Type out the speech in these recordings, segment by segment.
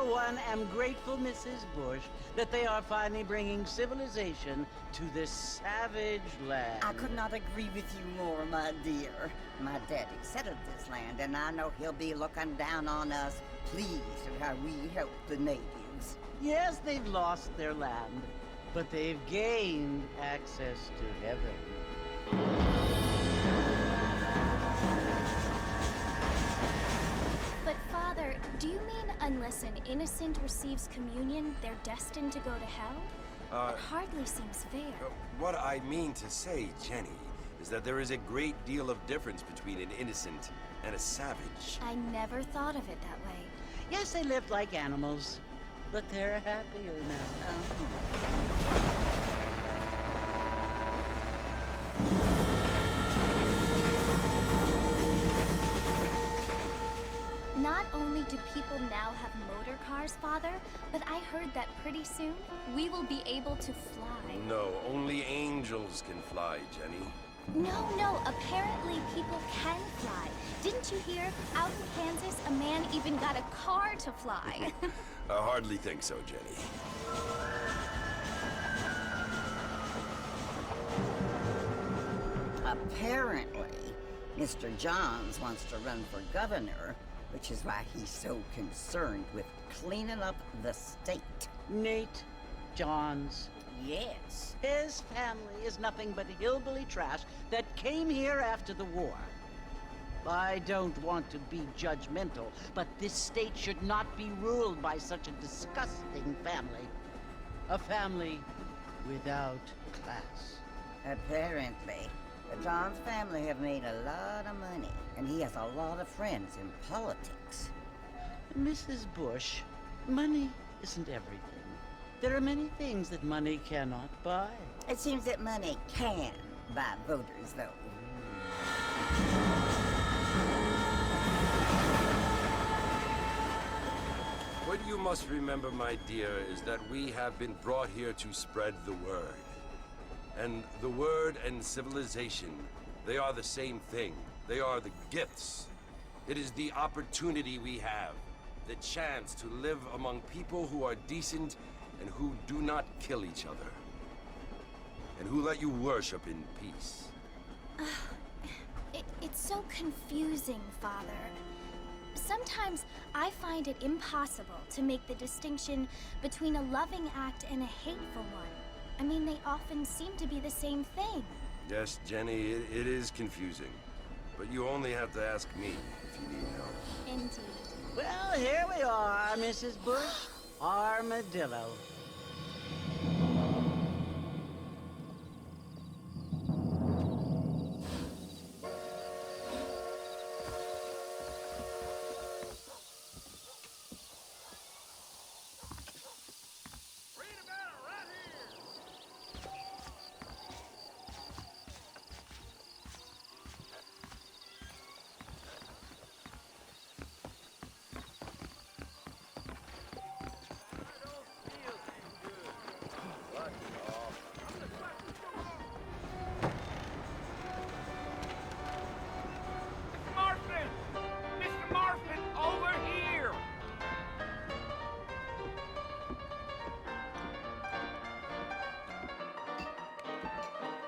for one, am grateful, Mrs. Bush, that they are finally bringing civilization to this savage land. I could not agree with you more, my dear. My daddy settled this land, and I know he'll be looking down on us, pleased at how we help the natives. Yes, they've lost their land, but they've gained access to heaven. But Father, do you mean unless an innocent receives communion, they're destined to go to hell? It hardly seems fair. What I mean to say, Jenny, is that there is a great deal of difference between an innocent and a savage. I never thought of it that way. Yes, they lived like animals, but they're happier now. Not only do people now have motor cars, Father, but I heard that pretty soon we will be able to fly. No, only angels can fly, Jenny. No, apparently people can fly. Didn't you hear? Out in Kansas, a man even got a car to fly. I hardly think so, Jenny. Apparently, Mr. Johns wants to run for governor, which is why he's so concerned with cleaning up the state. Nate Johns. Yes. His family is nothing but hillbilly trash that came here after the war. I don't want to be judgmental, but this state should not be ruled by such a disgusting family. A family without class. Apparently. The Johns family have made a lot of money, and he has a lot of friends in politics. Mrs. Bush, money isn't everything. There are many things that money cannot buy. It seems that money can buy voters, though. What you must remember, my dear, is that we have been brought here to spread the word. And the word and civilization, they are the same thing. They are the gifts. It is the opportunity we have, the chance to live among people who are decent and who do not kill each other. And who let you worship in peace. It's so confusing, Father. Sometimes I find it impossible to make the distinction between a loving act and a hateful one. I mean, they often seem to be the same thing. Yes, Jenny, it is confusing. But you only have to ask me if you need help. Indeed. Well, here we are, Mrs. Bush. Armadillo.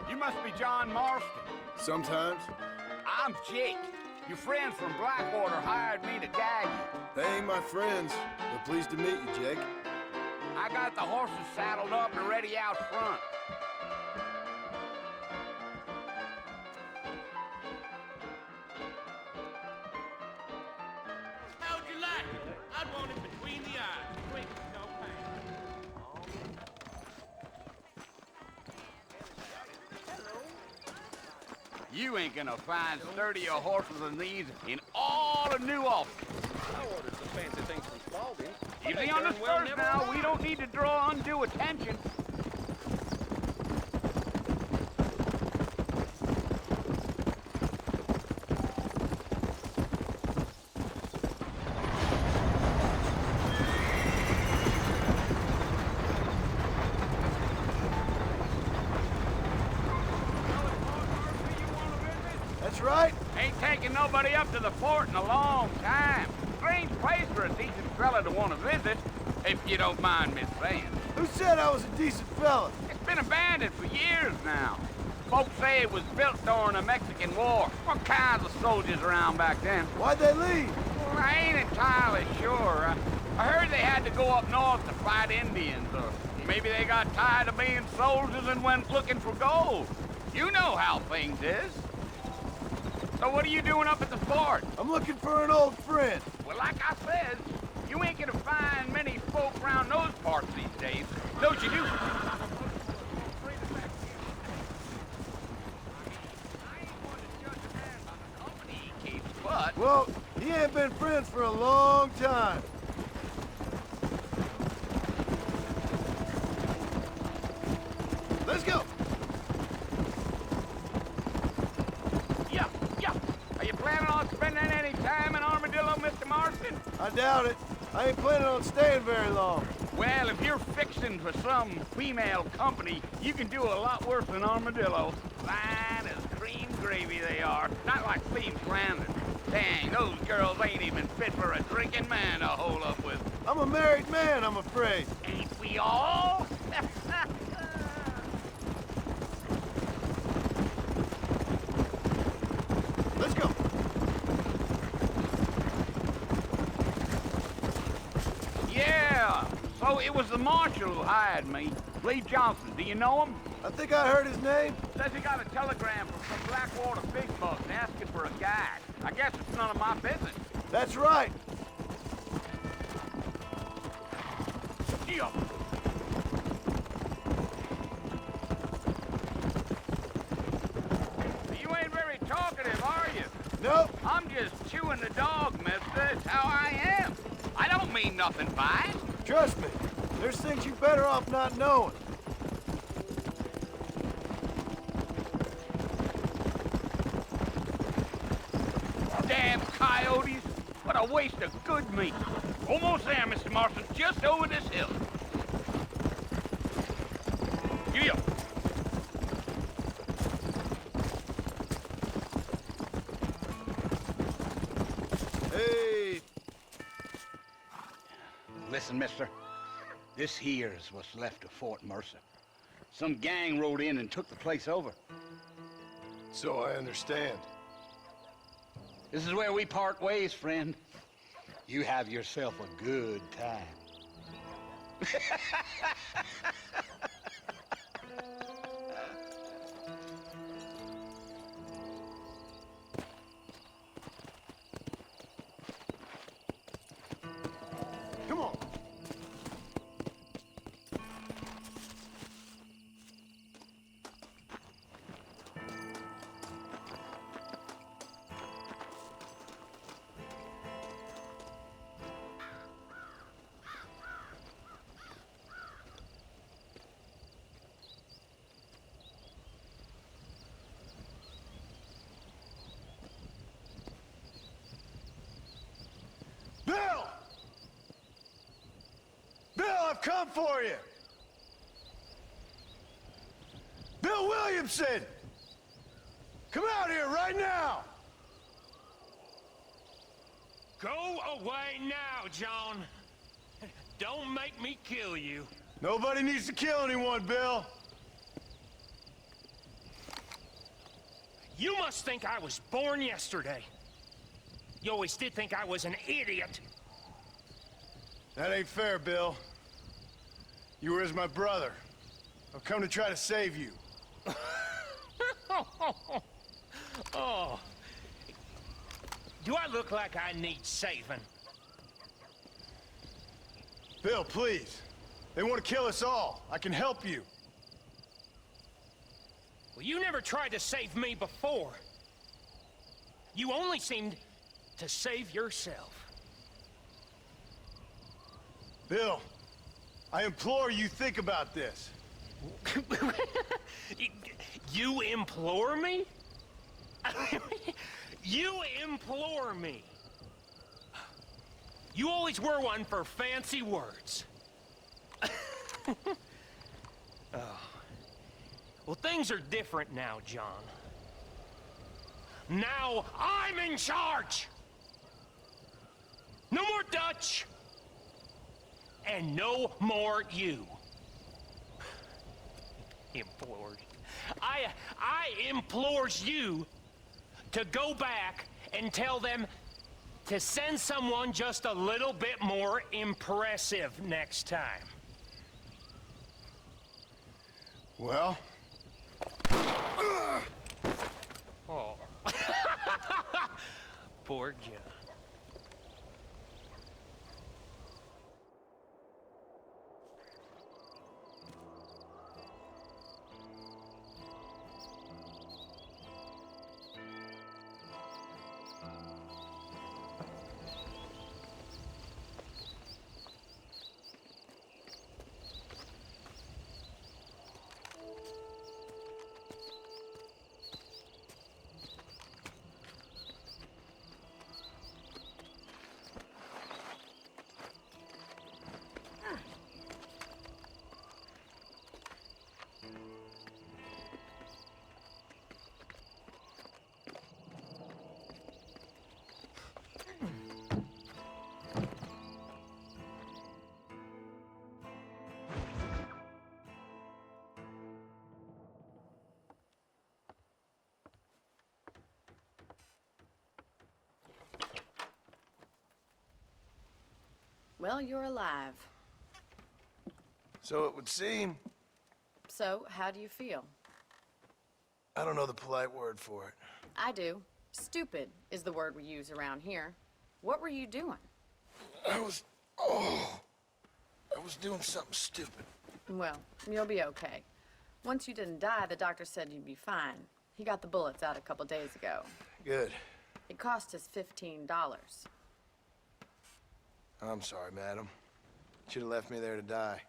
You must be John Marston. Sometimes. I'm Jake. Your friends from Blackwater hired me to guide you. They ain't my friends, but pleased to meet you, Jake. I got the horses saddled up and ready out front. How'd you like it? I'd want it between the eyes. Quick, no pain. You ain't gonna find sturdier horses than these in all of New Albany. I ordered some fancy things from Spalding. Easy on the spurs now. We don't need to draw undue attention. That's right. Ain't taking nobody up to the fort in a long time. strange place for a decent fella to want to visit, if you don't mind me saying. Who said I was a decent fella? It's been abandoned for years now. Folks say it was built during the Mexican War. What kinds of soldiers around back then? Why'd they leave? Well, I ain't entirely sure. I heard they had to go up north to fight Indians, or maybe they got tired of being soldiers and went looking for gold. You know how things is. So what are you doing up at the fort? I'm looking for an old friend. Well, like I said, you ain't gonna find many folk around those parts these days. Don't you do? But Well, he ain't been friends for a long time. Let's go. yeah. Are you planning on spending any time in Armadillo, Mr. Marston? I doubt it. I ain't planning on staying very long. Well, if you're fixing for some female company, you can do a lot worse than Armadillo. Fine as cream gravy they are, not like Fleem's Landing. Dang, those girls ain't even fit for a drinking man to hole up with. I'm a married man, I'm afraid. Ain't we all? Let's go. Yeah, so it was the marshal who hired me. Lee Johnson, do you know him? I think I heard his name. Says he got a telegram from some Blackwater fish bugs asking for a guide. I guess it's none of my business. That's right. Yeah. You ain't very talkative, are you? Nope. I'm just chewing the dog, mister. That's how I am. I don't mean nothing by it. Trust me. There's things you better off not knowing. Damn coyotes. What a waste of good meat. Almost there, Mr. Marston. Just over this hill. Yeah. Hey. Listen, mister. This here's what's left of Fort Mercer. Some gang rode in and took the place over. So I understand. This is where we part ways, friend. You have yourself a good time. Come on. Bill! Bill, I've come for you! Bill Williamson! Come out here right now! Go away now, John. Don't make me kill you. Nobody needs to kill anyone, Bill. You must think I was born yesterday. You always did think I was an idiot. That ain't fair, Bill. You were as my brother. I've come to try to save you. Oh. Do I look like I need saving? Bill, please. They want to kill us all. I can help you. Well, you never tried to save me before. You only seemed to save yourself. Bill, I implore you think about this. You implore me? You implore me. You always were one for fancy words. Oh. Well, things are different now, John. Now I'm in charge! No Dutch! And no more you. Implores. I implores you to go back and tell them to send someone just a little bit more impressive next time. Well? Oh. Poor John. Well, you're alive. So it would seem. So, how do you feel? I don't know the polite word for it. I do. Stupid is the word we use around here. What were you doing? I was doing something stupid. Well, you'll be okay. Once you didn't die, the doctor said you'd be fine. He got the bullets out a couple days ago. Good. It cost us $15. I'm sorry, madam. Should have left me there to die.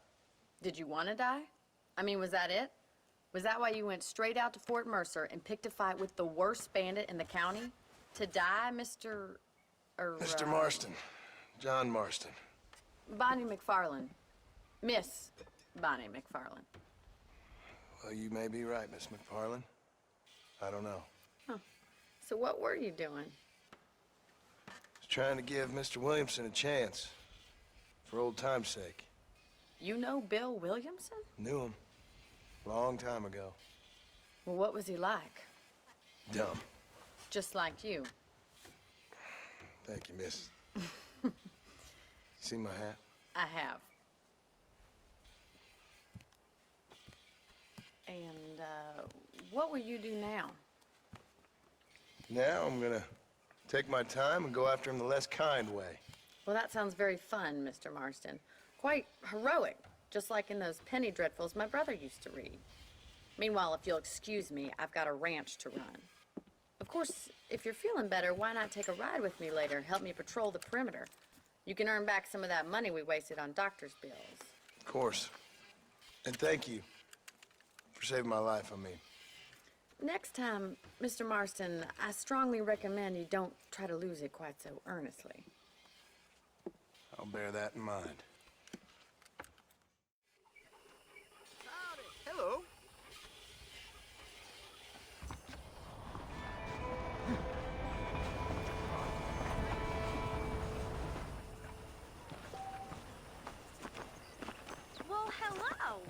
Did you want to die? I mean, was that it? Was that why you went straight out to Fort Mercer and picked a fight with the worst bandit in the county? To die, Mr. Mr. Marston. John Marston. Bonnie McFarland. Miss Bonnie McFarland. Well, you may be right, Miss McFarland. I don't know. So what were you doing? Was trying to give Mr. Williamson a chance. For old time's sake. You know Bill Williamson? Knew him. Long time ago. Well, what was he like? Dumb. Just like you. Thank you, miss. See my hat? I have. And, what will you do now? Now I'm gonna take my time and go after him the less kind way. Well, that sounds very fun, Mr. Marston. Quite heroic, just like in those penny dreadfuls my brother used to read. Meanwhile, if you'll excuse me, I've got a ranch to run. Of course, if you're feeling better, why not take a ride with me later? Help me patrol the perimeter. You can earn back some of that money we wasted on doctor's bills. Of course. And thank you for saving my life, I mean. Next time, Mr. Marston, I strongly recommend you don't try to lose it quite so earnestly. I'll bear that in mind. Hello. Well, hello.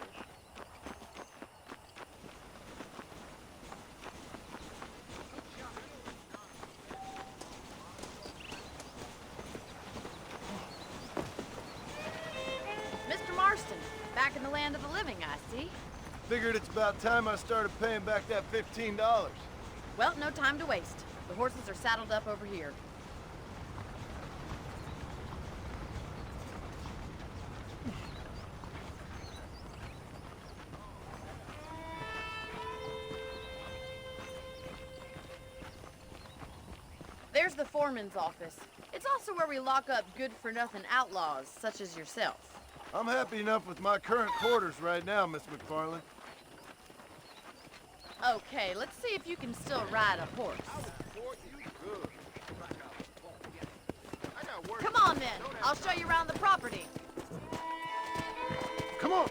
Mr. Marston, back in the land of the living, I see. Figured it's about time I started paying back that $15. Well, no time to waste. The horses are saddled up over here. There's the foreman's office. It's also where we lock up good-for-nothing outlaws, such as yourself. I'm happy enough with my current quarters right now, Miss McFarland. Okay, let's see if you can still ride a horse. Come on, then. I'll show you around the property. Come on!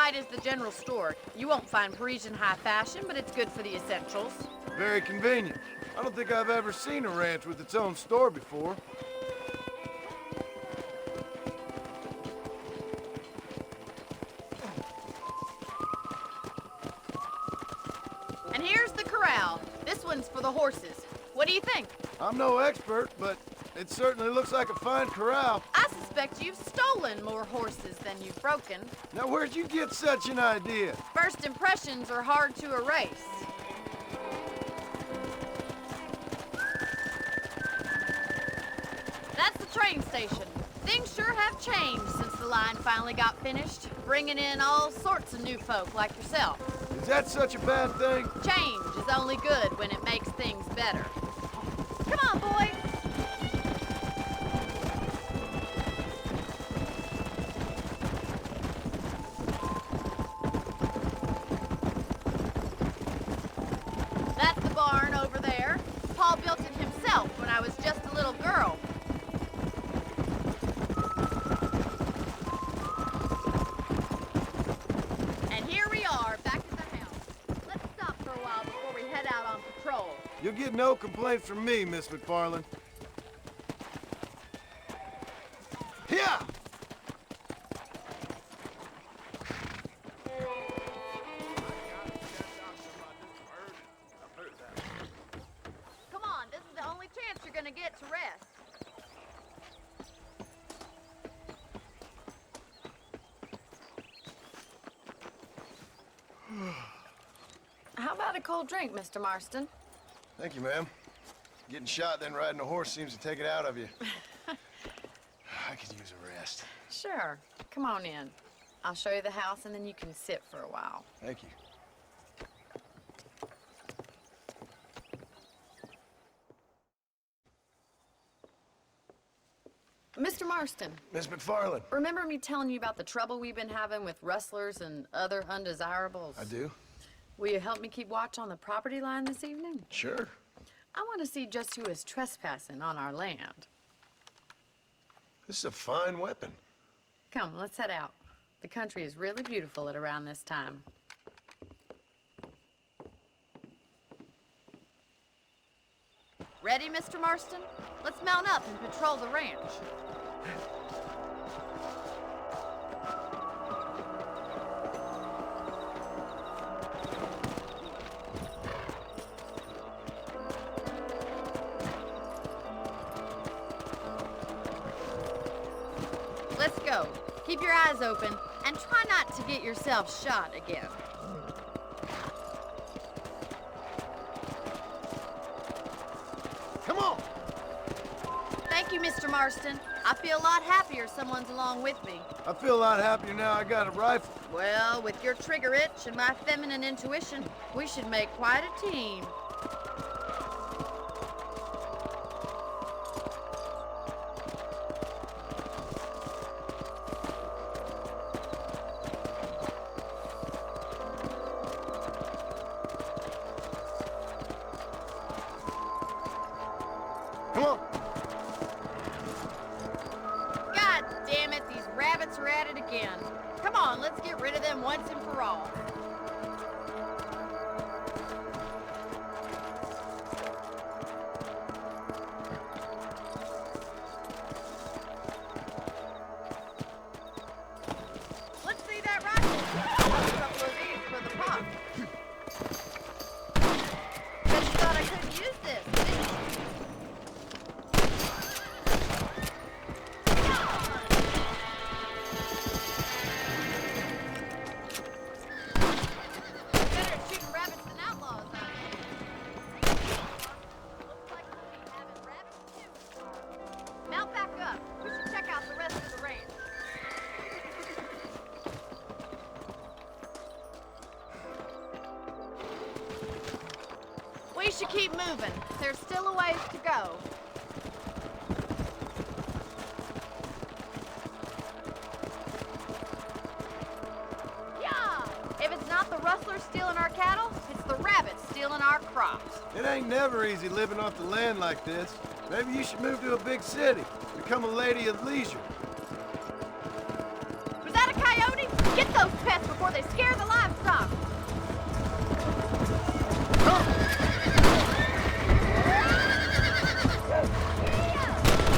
right is the general store. You won't find Parisian high fashion, but it's good for the essentials. Very convenient. I don't think I've ever seen a ranch with its own store before. And here's the corral. This one's for the horses. What do you think? I'm no expert, but it certainly looks like a fine corral. I suspect you've stolen more horses than you've broken. Now, where'd you get such an idea? First impressions are hard to erase. That's the train station. Things sure have changed since the line finally got finished, bringing in all sorts of new folk like yourself. Is that such a bad thing? Change is only good when it makes things better. Come on, boy. That's the barn over there. Paul built it himself when I was just a little girl. And here we are, back at the house. Let's stop for a while before we head out on patrol. You'll get no complaints from me, Miss McFarland. Here! Come on, this is the only chance you're gonna get to rest. How about a cold drink, Mr. Marston? Thank you, ma'am. Getting shot then riding a horse seems to take it out of you. I could use a rest. Sure. Come on in. I'll show you the house and then you can sit for a while. Thank you. Mr. Marston, Miss McFarland. remember me telling you about the trouble we've been having with rustlers and other undesirables? I do? Will you help me keep watch on the property line this evening? Sure. I want to see just who is trespassing on our land. This is a fine weapon. Come, let's head out. The country is really beautiful at around this time. Ready, Mr. Marston? Let's mount up and patrol the ranch. Let's go. Keep your eyes open and try not to get yourself shot again. Come on! Thank you, Mr. Marston. I feel a lot happier someone's along with me. I feel a lot happier now I got a rifle. Well, with your trigger itch and my feminine intuition, we should make quite a team. Come on! God damn it, these rabbits are at it again. Come on, let's get rid of them once and for all. Let's see that rifle. A couple of these for the pop. Bet you thought I couldn't use this, didn't you? Better at shooting rabbits than outlaws, huh? Looks like we'll be having rabbits too. Mount back up. We should check out the rest of the range. We should keep moving. There's still a ways to go. Yeah! If it's not the rustlers stealing our cattle, it's the rabbits stealing our crops. It ain't never easy living off the land like this. Maybe you should move to a big city. Become a lady of leisure. Was that a coyote? Get the those pests before they scare the livestock.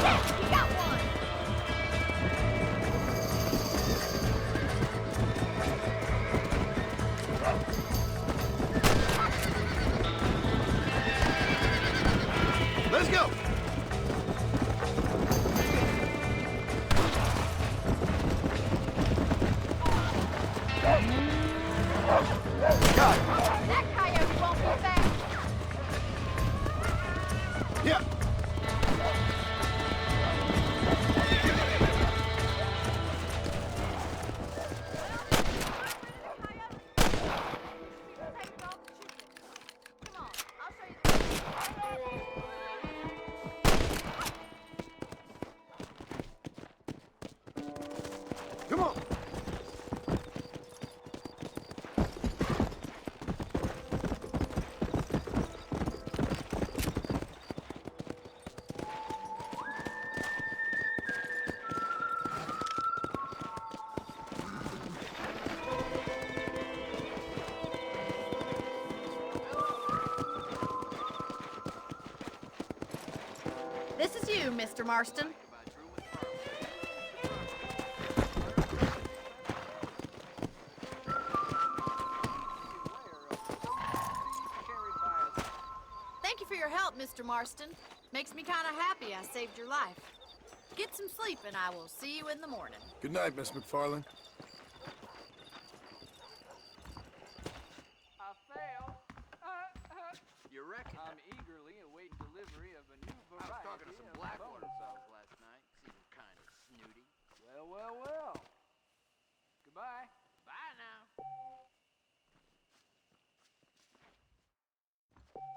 Yes, you got one. Let's go! That coyote won't be back. Yeah! Come on, I'll show you Come on! This is you, Mr. Marston. Thank you for your help, Mr. Marston. Makes me kind of happy I saved your life. Get some sleep and I will see you in the morning. Good night, Miss McFarland. I failed. You reckon? I'm eagerly awaiting delivery of a new variety. I was talking to some of Blackwater bone fellas saw. last night. Seemed kind of snooty. Well. Goodbye. Bye now.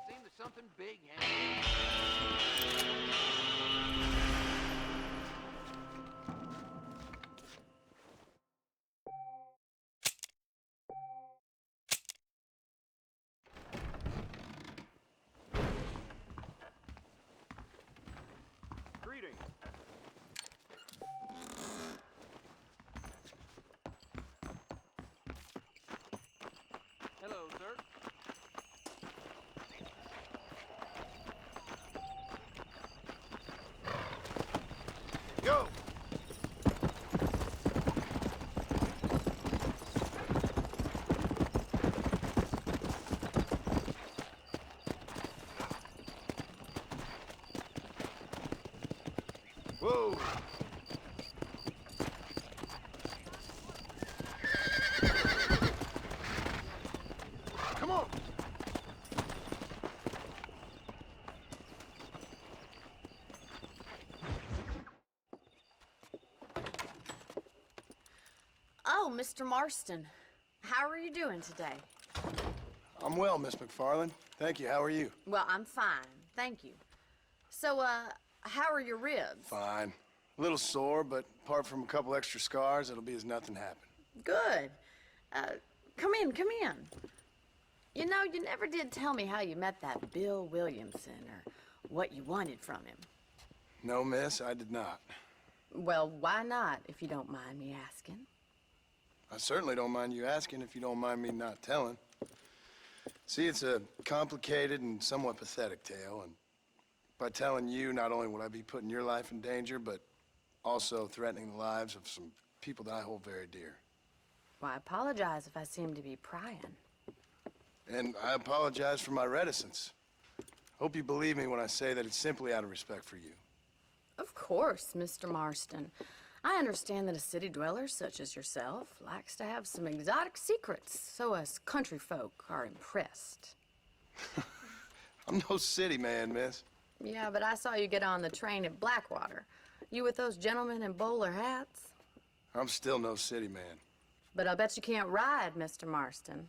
Seems there's something big happening. Greetings. Hello, sir. Go! Whoa! Come on! Oh, Mr. Marston. How are you doing today? I'm well, Miss McFarland. Thank you. How are you? Well, I'm fine. Thank you. So, how are your ribs? Fine. A little sore, but apart from a couple extra scars, it'll be as nothing happened. Good. Come in. You know, you never did tell me how you met that Bill Williamson or what you wanted from him. No, miss, I did not. Well, why not, if you don't mind me asking? I certainly don't mind you asking if you don't mind me not telling. See, it's a complicated and somewhat pathetic tale, and by telling you, not only would I be putting your life in danger, but also threatening the lives of some people that I hold very dear. Well, I apologize if I seem to be prying. And I apologize for my reticence. Hope you believe me when I say that it's simply out of respect for you. Of course, Mr. Marston. I understand that a city dweller such as yourself likes to have some exotic secrets, so us country folk are impressed. I'm no city man, miss. Yeah, but I saw you get on the train at Blackwater. You with those gentlemen in bowler hats? I'm still no city man. But I bet you can't ride, Mr. Marston.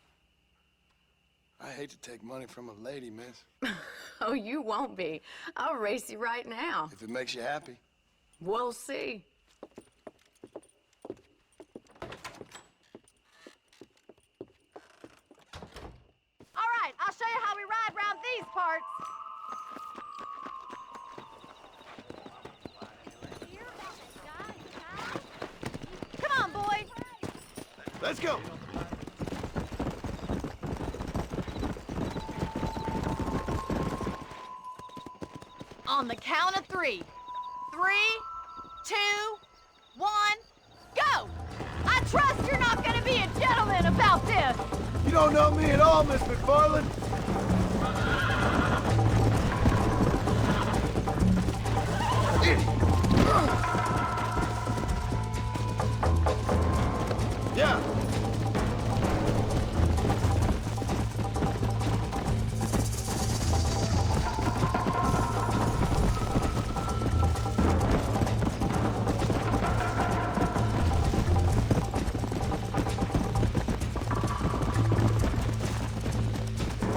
I hate to take money from a lady, miss. Oh, you won't be. I'll race you right now. If it makes you happy. We'll see. All right, I'll show you how we ride round these parts. Come on, boy. Let's go. On the count of 3. 3, 2, 1, go! I trust you're not gonna be a gentleman about this! You don't know me at all, Miss McFarland. Yeah.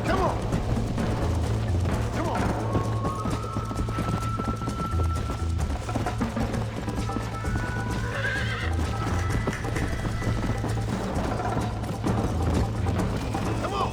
Come on. Come on. Come on. Come on.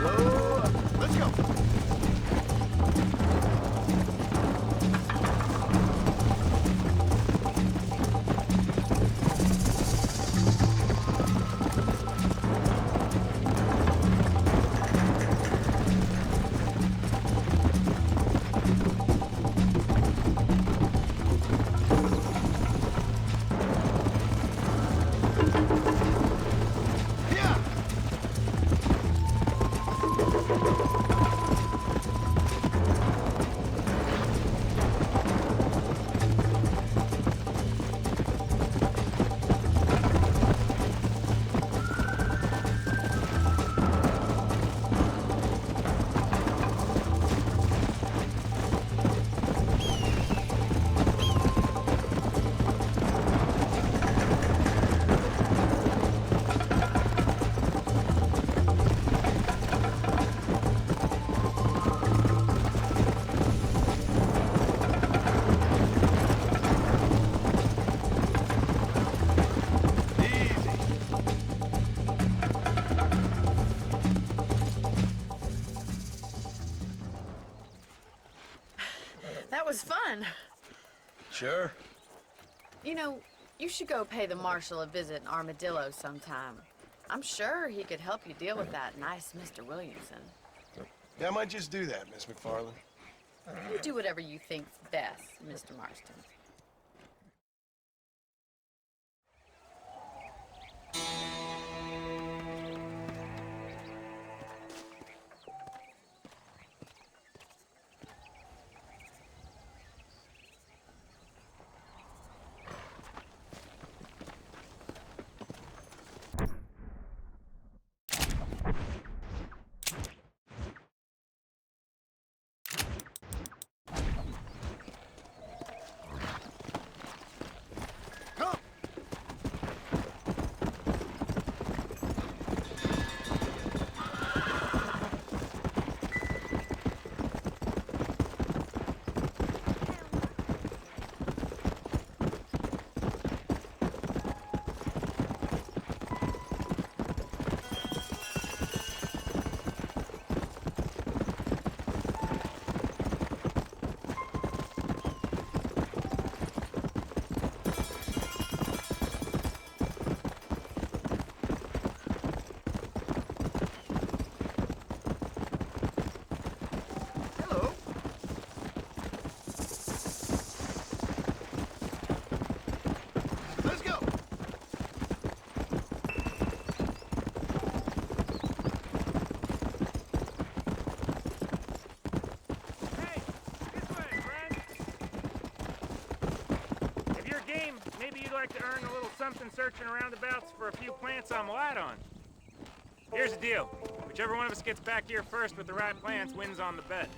Slow up. Let's go. Yeah. Easy. That was fun. Sure. You know, you should go pay the marshal a visit in Armadillo sometime. I'm sure he could help you deal with that nice Mr. Williamson. Yeah, I might just do that, Miss McFarland. You do whatever you think's best, Mr. Marston. we'd like to earn a little something searching roundabouts for a few plants I'm light on. Here's the deal. Whichever one of us gets back here first with the right plants wins on the bet.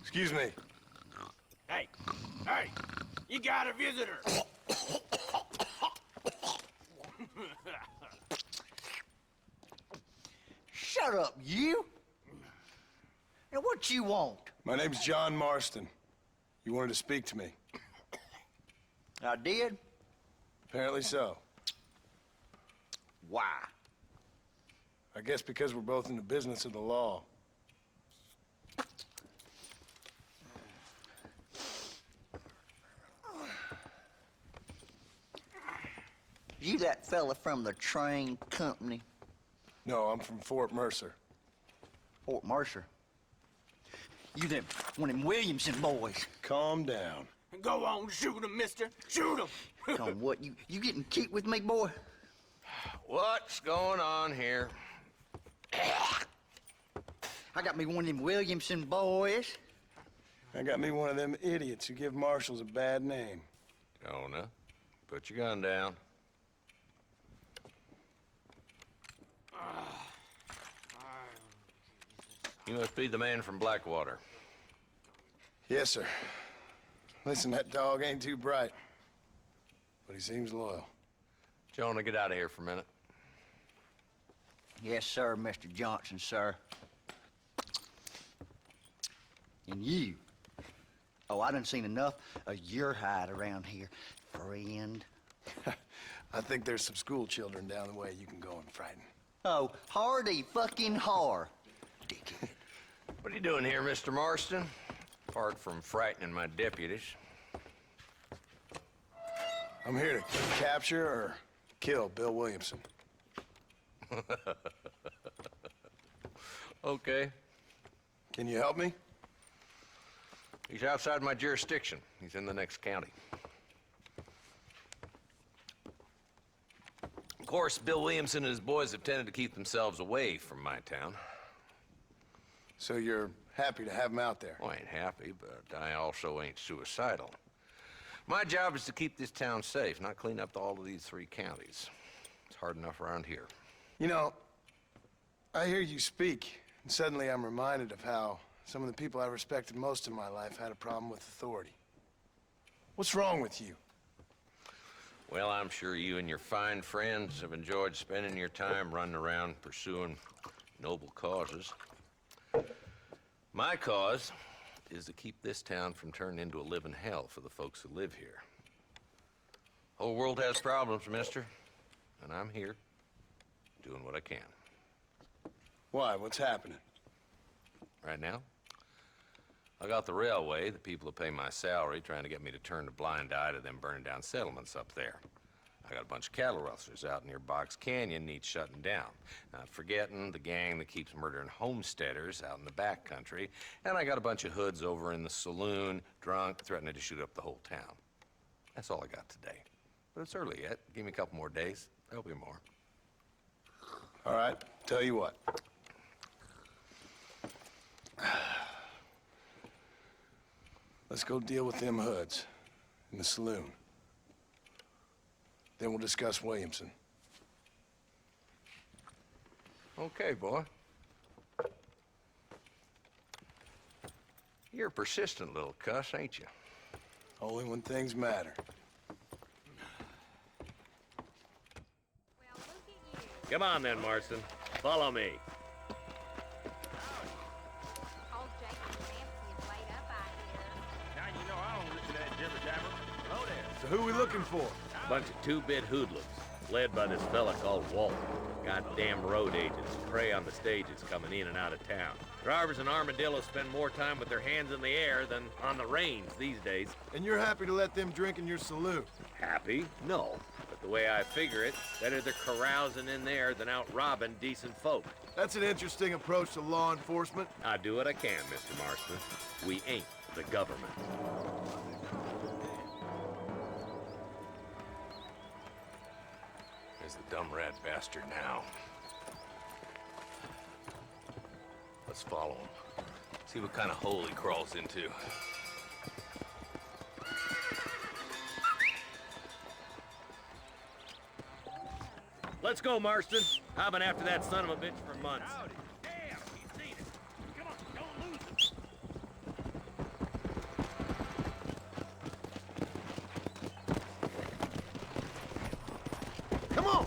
Excuse me. Hey, you got a visitor. Shut up, you! Now, what you want? My name's John Marston. You wanted to speak to me. I did? Apparently so. Why? I guess because we're both in the business of the law. You that fella from the train company? No, I'm from Fort Mercer. Fort Mercer? You them, one of them Williamson boys. Calm down. Go on, shoot him, mister. Shoot him. Come on, what, you getting kicked with me, boy? What's going on here? I got me one of them Williamson boys. I got me one of them idiots who give marshals a bad name. Jonah, put your gun down. You must be the man from Blackwater. Yes, sir. Listen, that dog ain't too bright, but he seems loyal. Jonah, get out of here for a minute. Yes, sir, Mr. Johnson, sir. And you. Oh, I done seen enough of your hide around here, friend. I think there's some school children down the way you can go and frighten. Oh, hardy fucking har. Dickhead. What are you doing here, Mr. Marston? Apart from frightening my deputies. I'm here to capture or kill Bill Williamson. Okay. Can you help me? He's outside my jurisdiction. He's in the next county. Of course, Bill Williamson and his boys have tended to keep themselves away from my town. So you're happy to have him out there? Well, I ain't happy, but I also ain't suicidal. My job is to keep this town safe, not clean up all of these 3 counties. It's hard enough around here. You know, I hear you speak, and suddenly I'm reminded of how some of the people I respected most in my life had a problem with authority. What's wrong with you? Well, I'm sure you and your fine friends have enjoyed spending your time running around pursuing noble causes. My cause is to keep this town from turning into a living hell for the folks who live here. Whole world has problems, mister, and I'm here doing what I can. Why? What's happening? Right now, I got the railway, the people who pay my salary, trying to get me to turn a blind eye to them burning down settlements up there. I got a bunch of cattle rustlers out near Box Canyon needs shutting down. Not forgetting the gang that keeps murdering homesteaders out in the back country. And I got a bunch of hoods over in the saloon, drunk, threatening to shoot up the whole town. That's all I got today. But it's early yet. Give me a couple more days. There'll be more. All right, tell you what. Let's go deal with them hoods in the saloon. Then we'll discuss Williamson. Okay, boy. You're a persistent little cuss, ain't you? Only when things matter. Come on then, Marston. Follow me. Now you know I don't listen to that jibber-jabber. Hello there. So who we looking for? Bunch of two-bit hoodlums, led by this fella called Walt. Goddamn road agents, prey on the stages coming in and out of town. Drivers and armadillos spend more time with their hands in the air than on the reins these days. And you're happy to let them drink in your saloon? Happy? No. But the way I figure it, better they're carousing in there than out robbing decent folk. That's an interesting approach to law enforcement. I do what I can, Mr. Marston. We ain't the government. There's the dumb rat bastard now. Let's follow him. See what kind of hole he crawls into. Let's go, Marston. I've been after that son of a bitch for months. Howdy. Damn, he's seen it. Come on, don't lose it. Come on!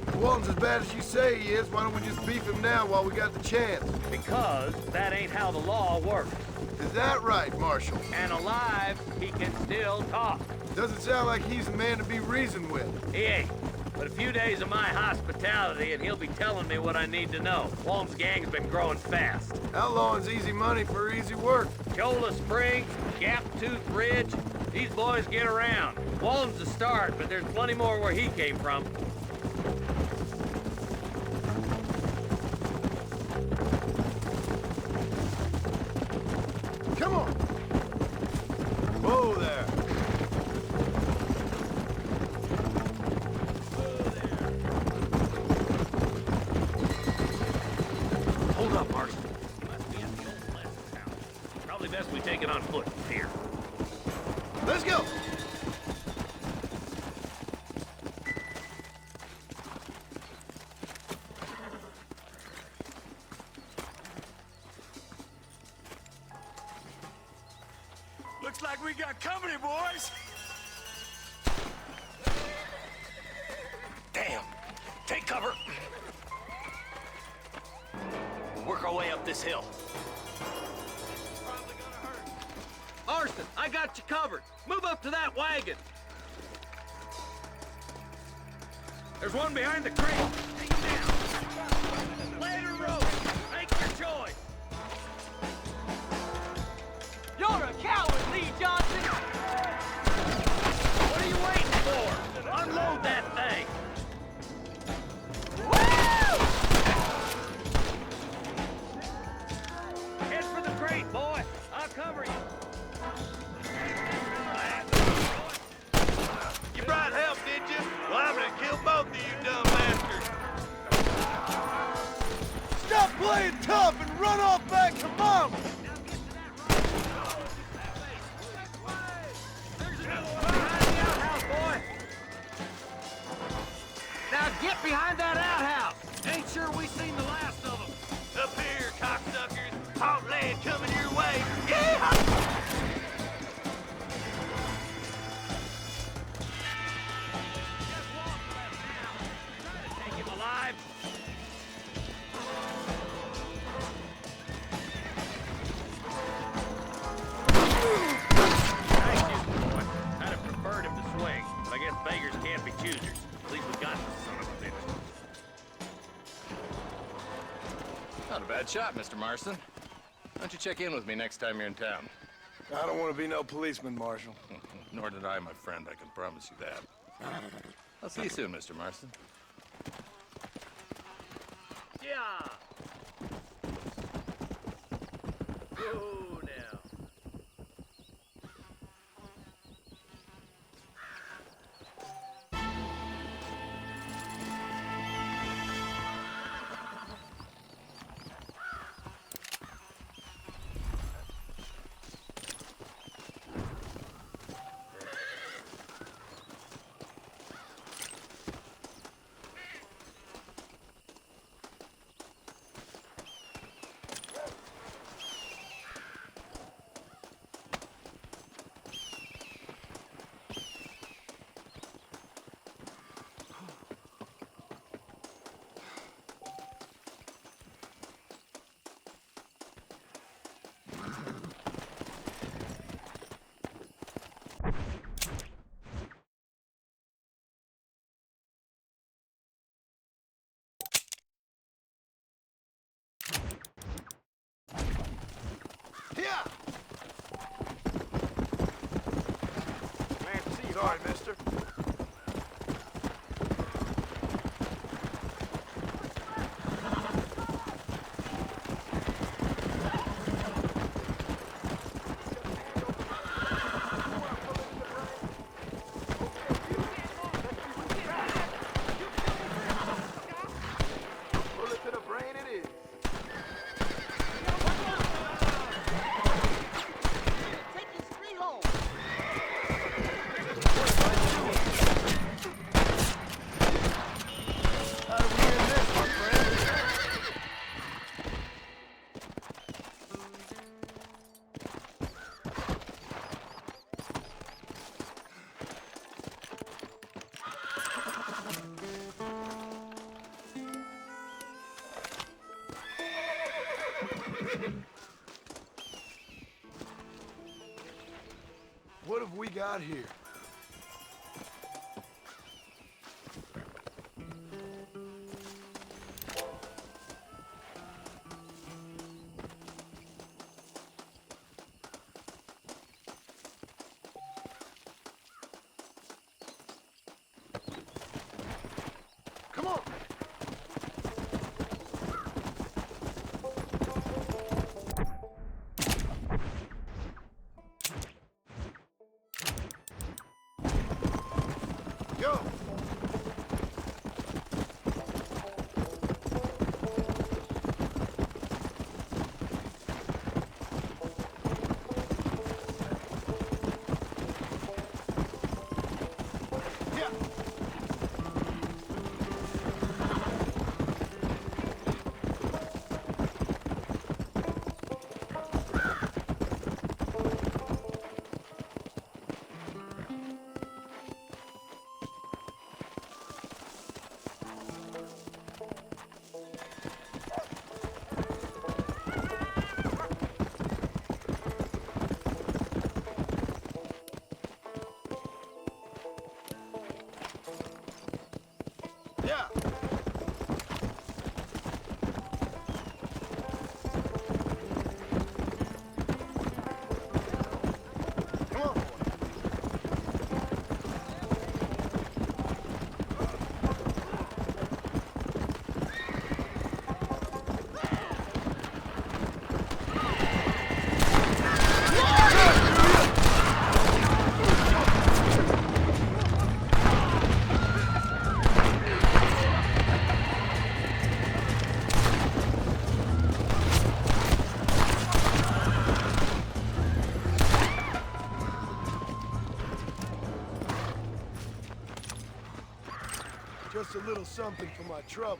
If Walton's as bad as you say he is, why don't we just beef him now while we got the chance? Because that ain't how the law works. Is that right, Marshal? And alive, he can still talk. Doesn't sound like he's the man to be reasoned with. He ain't. But a few days of my hospitality and he'll be telling me what I need to know. Walton's gang's been growing fast. Outlawing's easy money for easy work. Cholla Springs, Gap Tooth Ridge, these boys get around. Walton's the start, but there's plenty more where he came from. Come on! Whoa there! Hold up, Marston. Must be at the old Pleasant house. Probably best we take it on foot from here. Let's go! Looks like we got company, boys. Damn. Take cover. Work our way up this hill. Marston, I got you covered. Move up to that wagon. There's one behind the crate. Take him down. Later, road. Make your choice. You're a coward, Lee Johnson! What are you waiting for? Unload that thing. Woo! Head for the crate, boy. I'll cover you. You brought help, did you? Well, I'm gonna kill both of you dumb bastards. bad shot, Mr. Marston. Why don't you check in with me next time you're in town? I don't want to be no policeman, Marshal. Nor did I, my friend. I can promise you that. I'll see you soon, Mr. Marston. Yeah. Whoa, now. Yeah! Glad to see you. Sorry, mister. Bullet to the brain it is. Take his street home. How do we end this, my friend? What have we got here? Come on! Go! Yeah! Yeah! Come on, boy. Just a little something for my troubles.